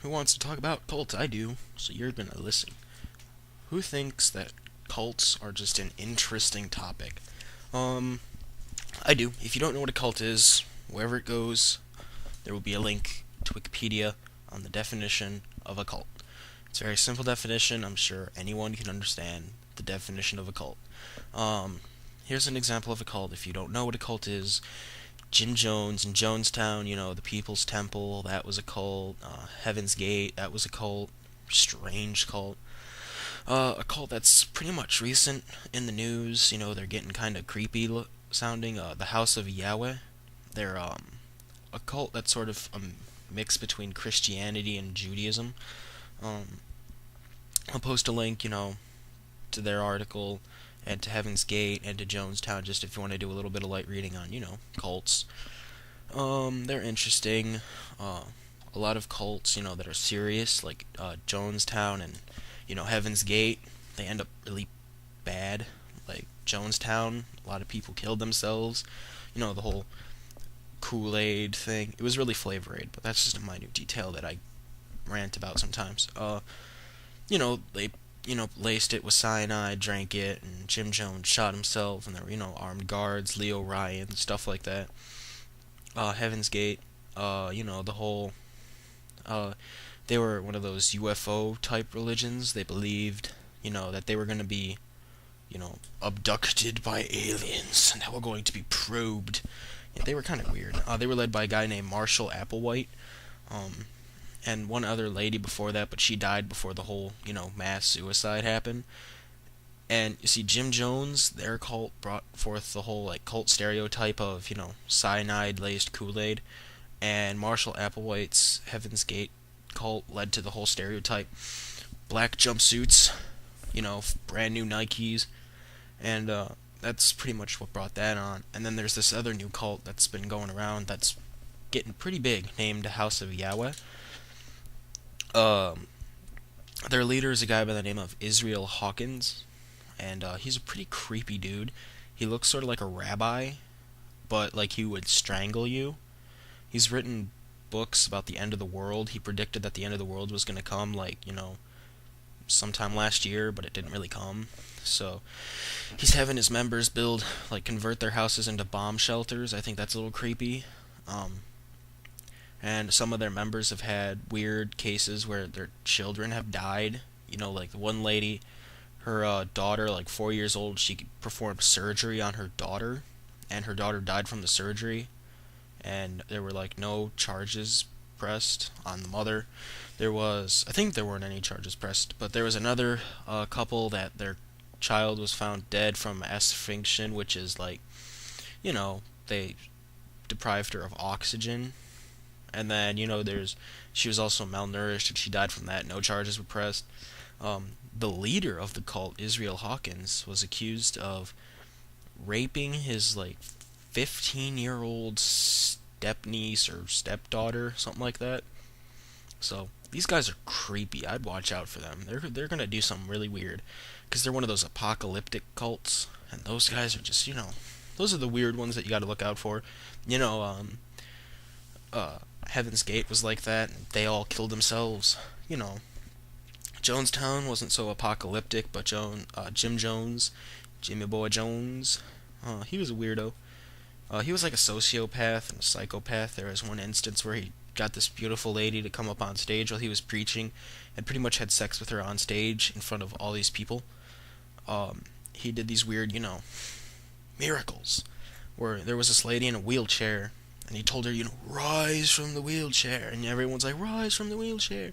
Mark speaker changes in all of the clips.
Speaker 1: Who wants to talk about cults? I do, so you're gonna listen. Who thinks that cults are just an interesting topic? Um, I do. If you don't know what a cult is, wherever it goes, there will be a link to Wikipedia on the definition of a cult. It's a very simple definition. I'm sure anyone can understand the definition of a cult. Um, Here's an example of a cult. If you don't know what a cult is, Jim Jones in Jonestown, the People's Temple, that was a cult. Heaven's Gate, that was a cult. Strange cult. A cult that's pretty much recent in the news. They're getting kind of creepy sounding. The House of Yahweh. They're a cult that's sort of a mix between Christianity and Judaism. Um, I'll post a link, to their article and to Heaven's Gate and to Jonestown, just if you want to do a little bit of light reading on, cults. They're interesting. A lot of cults, that are serious, like Jonestown and, Heaven's Gate, they end up really bad. Like Jonestown, a lot of people killed themselves. The whole Kool-Aid thing. It was really Flavor Aid, but that's just a minute detail that I rant about sometimes. They laced it with cyanide, drank it, and Jim Jones shot himself, and there were, armed guards, Leo Ryan, stuff like that. Heaven's Gate, the whole, they were one of those UFO type religions. They believed, that they were going to be, abducted by aliens, and they were going to be probed. Yeah, they were kind of weird. They were led by a guy named Marshall Applewhite, and one other lady before that, but she died before the whole, mass suicide happened. And you see, Jim Jones, their cult brought forth the whole cult stereotype of cyanide laced Kool-Aid, and Marshall Applewhite's Heaven's Gate cult led to the whole stereotype: black jumpsuits, brand new Nikes, and that's pretty much what brought that on. And then there's this other new cult that's been going around that's getting pretty big, named House of Yahweh. Um, their leader is a guy by the name of Israel Hawkins, and he's a pretty creepy dude. He looks sort of like a rabbi, but like he would strangle you. He's written books about the end of the world. He predicted that the end of the world was going to come, sometime last year, but it didn't really come. So he's having his members convert their houses into bomb shelters. I think that's a little creepy. And some of their members have had weird cases where their children have died. Like the one lady, her daughter, 4 years old, she performed surgery on her daughter, and her daughter died from the surgery, and there were no charges pressed on the mother. I think there weren't any charges pressed, but there was another couple that their child was found dead from asphyxiation, which is they deprived her of oxygen. And then, she was also malnourished and she died from that. No charges were pressed. The leader of the cult, Israel Hawkins, was accused of raping his 15-year-old stepniece or stepdaughter, something like that. So these guys are creepy. I'd watch out for them. They're gonna do something really weird, because they're one of those apocalyptic cults, and those guys are just those are the weird ones that you got to look out for. Heaven's Gate was like that, and they all killed themselves. Jonestown wasn't so apocalyptic, but Jim Jones, Jimmy Boy Jones, he was a weirdo. He was like a sociopath and a psychopath. There was one instance where he got this beautiful lady to come up on stage while he was preaching, and pretty much had sex with her on stage in front of all these people. He did these weird, miracles, where there was this lady in a wheelchair, and he told her, rise from the wheelchair, and everyone's like, rise from the wheelchair.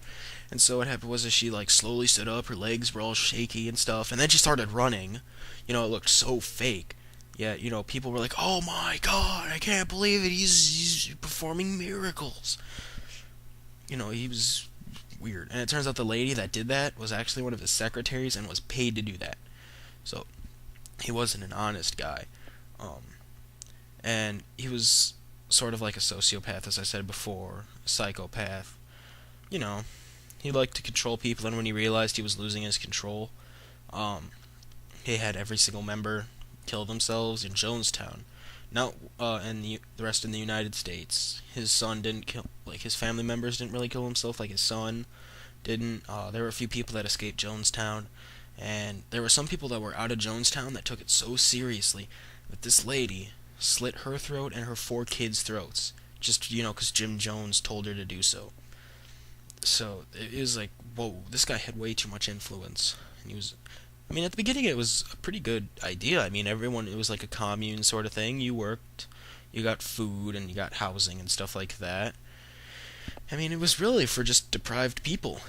Speaker 1: And so what happened was, she slowly stood up, her legs were all shaky and stuff, and then she started running. It looked so fake. Yeah, people were like, oh my god, I can't believe it, he's performing miracles. He was weird. And it turns out the lady that did that was actually one of his secretaries and was paid to do that. So he wasn't an honest guy. And he was sort of like a sociopath, as I said before, a psychopath. He liked to control people, and when he realized he was losing his control, he had every single member kill themselves in Jonestown. Now, and the rest in the United States, his son didn't kill, like his family members didn't really kill himself, like his son didn't. There were a few people that escaped Jonestown, and there were some people that were out of Jonestown that took it so seriously that this lady slit her throat and her four kids' throats, just because Jim Jones told her to do so. So it was like, whoa, this guy had way too much influence, and he was. I mean, at the beginning, it was a pretty good idea. I mean, everyone, it was like a commune sort of thing. You worked, you got food, and you got housing and stuff like that. I mean, it was really for just deprived people.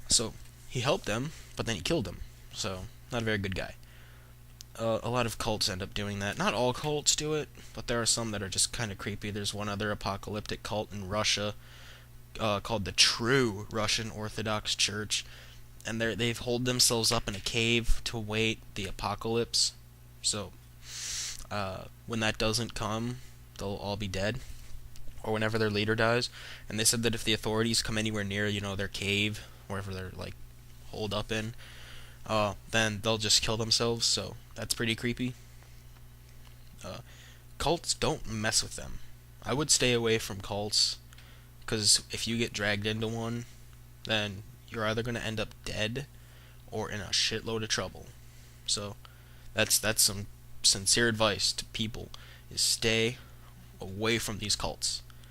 Speaker 1: So he helped them, but then he killed them. So not a very good guy. A lot of cults end up doing that. Not all cults do it, but there are some that are just kind of creepy. There's one other apocalyptic cult in Russia called the True Russian Orthodox Church, and they've holed themselves up in a cave to wait the apocalypse. So when that doesn't come, they'll all be dead, or whenever their leader dies. And they said that if the authorities come anywhere near, their cave, wherever they're like holed up in, then they'll just kill themselves. So that's pretty creepy. Uh, Cults, don't mess with them. I would stay away from cults, because if you get dragged into one, then you're either going to end up dead or in a shitload of trouble. So that's some sincere advice to people: is stay away from these cults.